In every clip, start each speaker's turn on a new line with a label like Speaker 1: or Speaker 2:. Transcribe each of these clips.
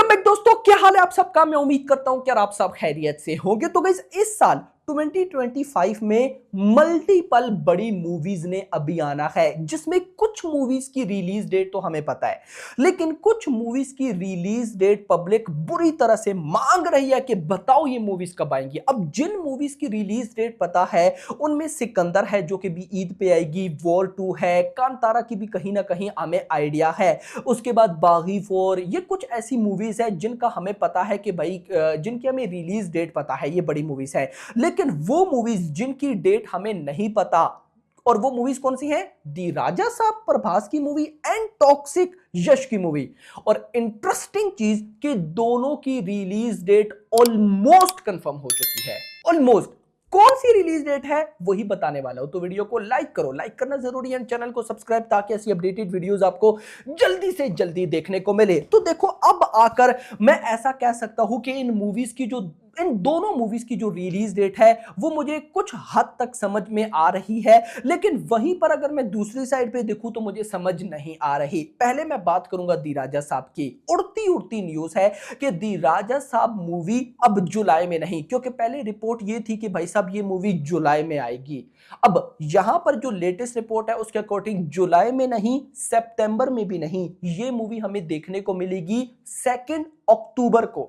Speaker 1: Welcome back दोस्तों, क्या हाल है आप सबका। मैं उम्मीद करता हूं कि आप सब खैरियत से होंगे। तो गाइस, इस साल 2025 में मल्टीपल बड़ी मूवीज ने अभी आना है, जिसमें कुछ मूवीज की रिलीज डेट तो हमें पता है, लेकिन कुछ मूवीज की रिलीज डेट पब्लिक बुरी तरह से मांग रही है कि बताओ ये मूवीज कब आएंगी। अब जिन मूवीज की रिलीज डेट पता है उनमें सिकंदर है, जो कि भी ईद पे आएगी, वॉर 2 है, कांतारा की भी कहीं ना कहीं हमें आइडिया है, उसके बाद बागी 4। ये कुछ ऐसी मूवीज है जिनका हमें पता है कि भाई जिनकी हमें रिलीज डेट पता है, ये बड़ी मूवीज है। लेकिन वो मूवीज जिनकी डेट हमें नहीं पता, और वो मूवीज कौन सी हैं? दी राजा साहब प्रभास की मूवी एंड टॉक्सिक यश की मूवी। और इंटरेस्टिंग चीज कि दोनों की रिलीज डेट ऑलमोस्ट कंफर्म हो चुकी है। ऑलमोस्ट। कौन सी रिलीज डेट है वही बताने वाला हूं, तो वीडियो को लाइक करो, लाइक करना जरूरी है, चैनल को सब्सक्राइब, ताकि ऐसी अपडेटेड वीडियोस आपको जल्दी से जल्दी देखने को मिले। तो देखो, अब आकर मैं ऐसा कह सकता हूं कि इन दोनों मूवीज की जो रिलीज डेट है वो मुझे कुछ हद तक समझ में आ रही है, लेकिन वहीं पर अगर मैं दूसरी साइड पे देखूं तो मुझे समझ नहीं आ रही। पहले मैं बात करूंगा दी राजा साहब की। उड़ती उड़ती न्यूज है कि दी राजा साहब मूवी अब जुलाई में नहीं, क्योंकि पहले रिपोर्ट ये थी कि भाई साहब ये मूवी जुलाई में आएगी। अब यहां पर जो लेटेस्ट रिपोर्ट है उसके अकॉर्डिंग जुलाई में नहीं, सितंबर में भी नहीं, ये मूवी हमें देखने को मिलेगी 2 अक्टूबर को।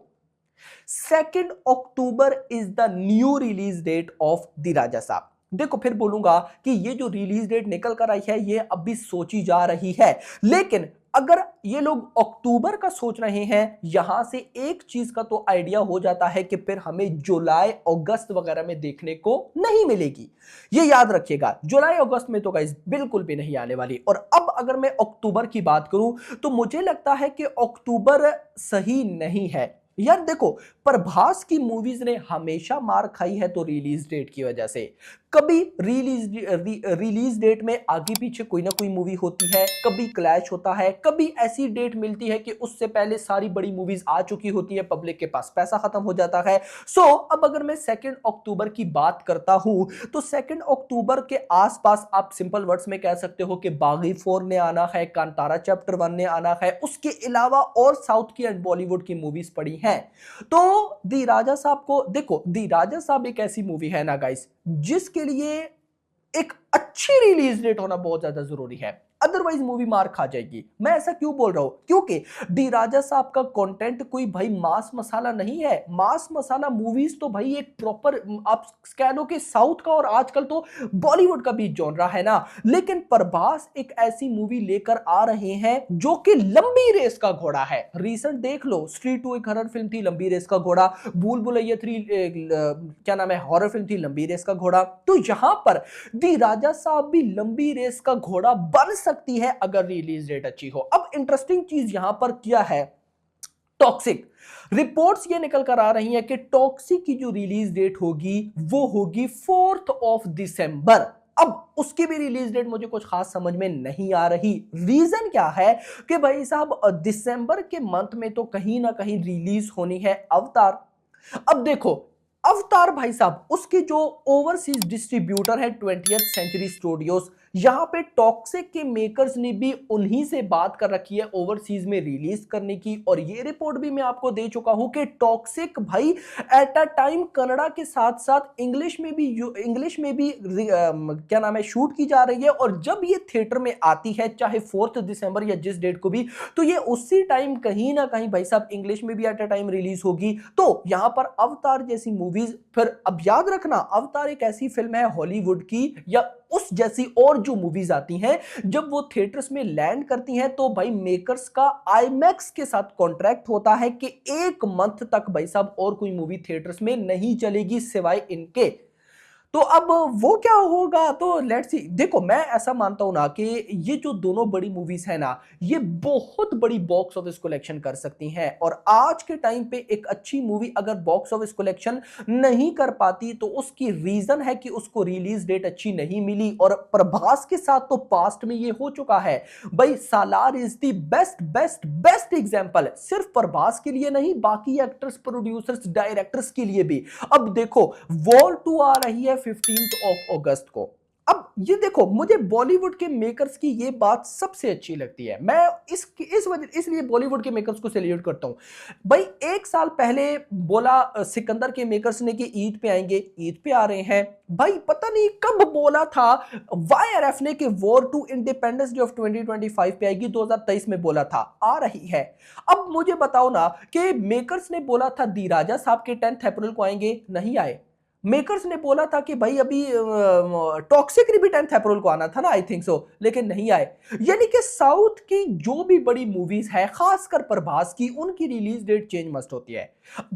Speaker 1: 2 October is the new release date of the Raja Saab. देखो, फिर बोलूंगा कि ये जो रिलीज डेट निकल कर आई है ये अभी सोची जा रही है, लेकिन अगर ये लोग अक्टूबर का सोच रहे हैं, यहां से एक चीज का तो आइडिया हो जाता है कि फिर हमें जुलाई अगस्त वगैरह में देखने को नहीं मिलेगी। ये याद रखिएगा, जुलाई अगस्त में तो गाइस बिल्कुल भी नहीं आने वाली। और अब अगर मैं अक्टूबर की बात करूं तो मुझे लगता है कि अक्टूबर सही नहीं है। यार देखो, प्रभास की मूवीज ने हमेशा मार खाई है तो रिलीज डेट की वजह से। कभी रिलीज डेट में आगे पीछे कोई ना कोई मूवी होती है, कभी क्लैश होता है, कभी ऐसी डेट मिलती है कि उससे पहले सारी बड़ी मूवीज आ चुकी होती है, पब्लिक के पास पैसा खत्म हो जाता है। अब अगर मैं 2 अक्टूबर की बात करता हूं तो 2 अक्टूबर के आसपास आप सिंपल वर्ड्स में कह सकते हो कि बागी 4 ने आना है, कांतारा चैप्टर 1 ने आना है, उसके अलावा और साउथ की एंड बॉलीवुड की मूवीज पड़ी हैं। तो दी राजा साहब को देखो, दी राजा साहब एक ऐसी मूवी है ना गाइस, जिसके लिए एक अच्छी रिलीज डेट होना बहुत ज्यादा जरूरी है, अदरवाइज मूवी मार खा जाएगी। मैं ऐसा क्यों बोल रहा हूं? क्योंकि दी राजा साहब का कंटेंट कोई भाई मास मसाला नहीं है। मास मसाला मूवीज तो भाई एक प्रॉपर, आप कह लो कि साउथ का और आजकल तो बॉलीवुड का भी जॉनरा है ना। लेकिन प्रभास एक ऐसी मूवी लेकर आ रहे हैं जो कि लंबी रेस का घोड़ा है। रिसेंट देख लो, स्ट्रीट 2 एक हॉरर फिल्म थी, लंबी रेस का घोड़ा। भूल भुलैया 3 क्या नाम है, हॉरर फिल्म थी, लंबी रेस का घोड़ा। तो यहां पर दी राजा साहब भी लंबी रेस का घोड़ा बन सकती है अगर रिलीज डेट अच्छी हो। अब इंटरेस्टिंग चीज यहां पर क्या है, टॉक्सिक रिपोर्ट्स ये निकल कर आ रही हैं कि टॉक्सिक की जो रिलीज डेट होगी वो होगी 4 दिसंबर। अब उसकी भी रिलीज डेट मुझे कुछ खास समझ में नहीं आ रही। रीजन क्या है कि भाई साहब दिसंबर के मंथ में तो कहीं ना कहीं रिलीज होनी है अवतार। अब देखो, अवतार भाई साहब, उसके जो ओवरसीज डिस्ट्रीब्यूटर है 20th सेंचुरी स्टूडियोज, यहां पे टॉक्सिक के मेकर्स ने भी उन्हीं से बात कर रखी है ओवरसीज में रिलीज करने की। और ये रिपोर्ट भी मैं आपको दे चुका हूं कि टॉक्सिक भाई एट अ टाइम कन्नड़ा के साथ साथ इंग्लिश में भी क्या नाम है, शूट की जा रही है। और जब ये थिएटर में आती है, चाहे 4 दिसंबर या जिस डेट को भी, तो ये उसी टाइम कहीं ना कहीं भाई साहब इंग्लिश में भी एट अ टाइम रिलीज होगी। तो यहां पर अवतार जैसी मूवीज, फिर अब याद रखना, अवतार एक ऐसी फिल्म है हॉलीवुड की या उस जैसी और जो मूवीज आती हैं, जब वो थिएटर्स में लैंड करती हैं तो भाई मेकर्स का आईमैक्स के साथ कॉन्ट्रैक्ट होता है कि 1 मंथ तक भाई साहब और कोई मूवी थिएटर्स में नहीं चलेगी सिवाय इनके। तो अब वो क्या होगा, तो लेट्स सी। देखो, मैं ऐसा मानता हूं ना कि ये जो दोनों बड़ी मूवीज है ना, ये बहुत बड़ी बॉक्स ऑफिस कलेक्शन कर सकती हैं। और आज के टाइम पे एक अच्छी मूवी अगर बॉक्स ऑफिस कलेक्शन नहीं कर पाती तो उसकी रीजन है कि उसको रिलीज डेट अच्छी नहीं मिली। और प्रभास के साथ तो पास्ट में ये हो चुका है भाई। Salaar is the best best best example, सिर्फ प्रभास के लिए नहीं, बाकी एक्टर्स, प्रोड्यूसर्स, डायरेक्टर्स के लिए भी। अब देखो, वॉर 2 आ रही है 15 अगस्त को। अब ये देखो, मुझे बॉलीवुड के मेकर्स की ये बात सबसे अच्छी लगती है। मैं इस वजह इसलिए बॉलीवुड के मेकर्स को सैल्यूट करता हूं। भाई, एक साल पहले बोला सिकंदर के मेकर्स ने कि ईद पे आएंगे, ईद पे आ रहे हैं। भाई पता नहीं कब बोला था वाईआरएफ ने कि War two Independence Day of 2025 पे आएगी, 2023 में बोला था, आ रही है। अब मुझे बताओ ना कि मेकर्स ने बोला था दी राजा साहब के 10 अप्रैल को आएंगे, नहीं आए। मेकर्स ने बोला था कि भाई अभी टॉक्सिक भी 10 अप्रैल को आना था ना, आई थिंक सो, लेकिन नहीं आए। यानी कि साउथ की जो भी बड़ी मूवीज है, खासकर प्रभास की, उनकी रिलीज डेट चेंज मस्ट होती है।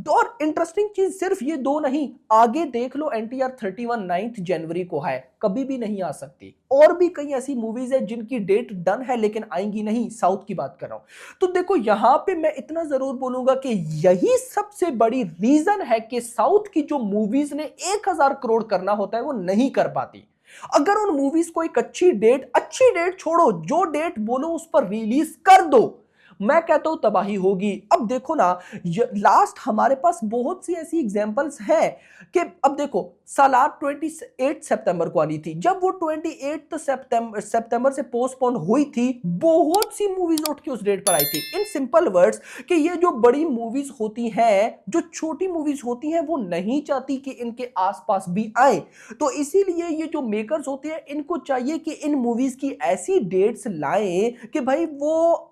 Speaker 1: और इंटरेस्टिंग चीज सिर्फ ये दो नहीं, आगे देख लो, एनटीआर 31 9 जनवरी को है, कभी भी नहीं आ सकती। और भी कई ऐसी मूवीज है जिनकी डेट डन है लेकिन आएंगी नहीं, साउथ की बात कर रहा हूं। तो देखो, यहां पे मैं इतना जरूर बोलूंगा कि यही सबसे बड़ी रीजन है कि साउथ की जो मूवीज ने 1000 करोड़ करना होता है वो नहीं कर पाती। अगर उन मूवीज को एक अच्छी डेट छोड़ो, जो डेट बोलो उस पर रिलीज कर दो, मैं कहता हूं तबाही होगी। अब देखो ना, लास्ट हमारे पास बहुत सी ऐसी एग्जांपल्स हैं कि अब देखो, सालार 28 सितंबर को आनी थी, जब वो 28 सितंबर से पोस्टपोन हुई थी, बहुत सी मूवीज उठ के उस डेट पर आई थी। इन सिंपल वर्ड्स कि ये जो बड़ी मूवीज होती हैं, जो छोटी मूवीज होती हैं, वो नहीं चाहती कि इनके आसपास भी आए। तो इसीलिए ये जो मेकर्स होते हैं, इनको चाहिए कि इन मूवीज की ऐसी डेट्स लाएं कि भाई वो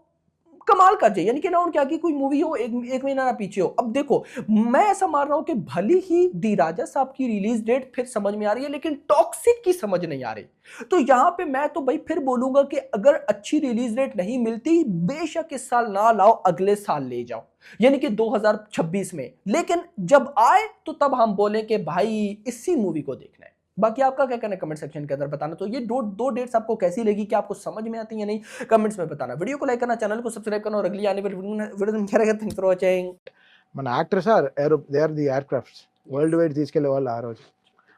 Speaker 1: कमाल कर जाए। यानी कि ना उनके आगे कोई मूवी हो, एक महीना ना पीछे हो। अब देखो, मैं ऐसा मान रहा हूं कि भली ही दी राजा साहब की रिलीज डेट फिर समझ में आ रही है, लेकिन टॉक्सिक की समझ नहीं आ रही। तो यहां पे मैं तो भाई फिर बोलूंगा कि अगर अच्छी रिलीज डेट नहीं मिलती, बेशक इस साल ना लाओ, अगले साल ले जाओ, यानी कि 2026 में। लेकिन जब आए तो तब हम बोलें कि भाई इसी मूवी को देखना है। बाकी आपका क्या कहना है कमेंट सेक्शन के अंदर बताना। तो ये दो डेट्स आपको कैसी लगी, कि आपको समझ में आती है या नहीं, कमेंट्स में बताना। वीडियो को लाइक करना, चैनल को सब्सक्राइब करना और अगली आने वाली वीडियो में क्या रहेगा। Thanks for watching.
Speaker 2: మన actors they are the aircrafts worldwide తీసుకెళ్లే వాళ్ళు ఆ రోజు.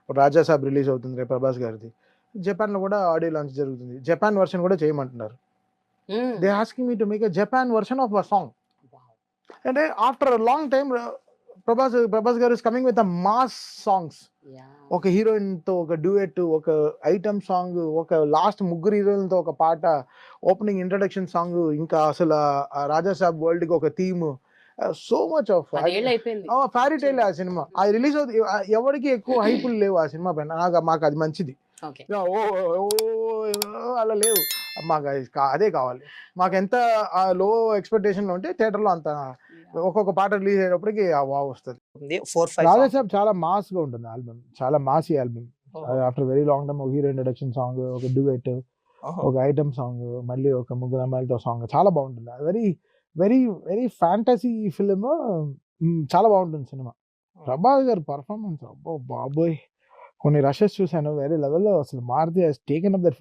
Speaker 2: రాజా సాబ్ రిలీజ్ అవుతుంది రేపు ప్రభాస్ గారిది. జపాన్ లో కూడా ఆడియో లాంచ్ జరుగుతుంది. జపాన్ వర్షన్ కూడా చేయమంటున్నారు. They asking me to make a Japan version of a song. అంటే ఆఫ్టర్ లాంగ్ టైమ్ ప్రభాస్ గారు is coming with a mass songs. ఒక హీరోయిన్ తో ఒక డ్యూయెట్, ఒక ఐటమ్ సాంగ్, ఒక లాస్ట్ ముగ్గురు హీరోయిన్తో ఒక పాట, ఓపెనింగ్ ఇంట్రడక్షన్ సాంగ్, ఇంకా అసలు రాజా సాబ్ వరల్డ్ కి ఒక theme, so much of fairy tale ఆ సినిమా. అది రిలీజ్ అవుతుంది, ఎవరికి ఎక్కువ హైపులు లేవు ఆ సినిమా పైన. మాకు అది మంచిది. అలా లేవు, మాకు అదే కావాలి. మాకు ఎంత లో ఎక్స్పెక్టేషన్ ఉంటే థియేటర్ లో అంత ఒక్కొక్క పాట రిలీజ్ అయ్యేటప్పటికి వావ్ వస్తుంది. రాజా సాబ్ చాలా మాస్ గా ఉంటుంది ఆల్బమ్, చాలా massy album. After very long time ఒక హీరో ఇంట్రడక్షన్ సాంగ్, ఒక డ్యూయెట్, ఒక ఐటమ్ సాంగ్, మళ్ళీ ఒక ముగ్గురు అమ్మాయిలతో సాంగ్, చాలా బాగుంటుంది. Very very very fantasy film, చాలా బాగుంటుంది సినిమా. ప్రభాస్ గారి పర్ఫార్మెన్స్ అబ్బో బాబోయ్, కొన్ని రషెస్ చూశాను వేరే లెవెల్లో. అసలు Maruti has taken up that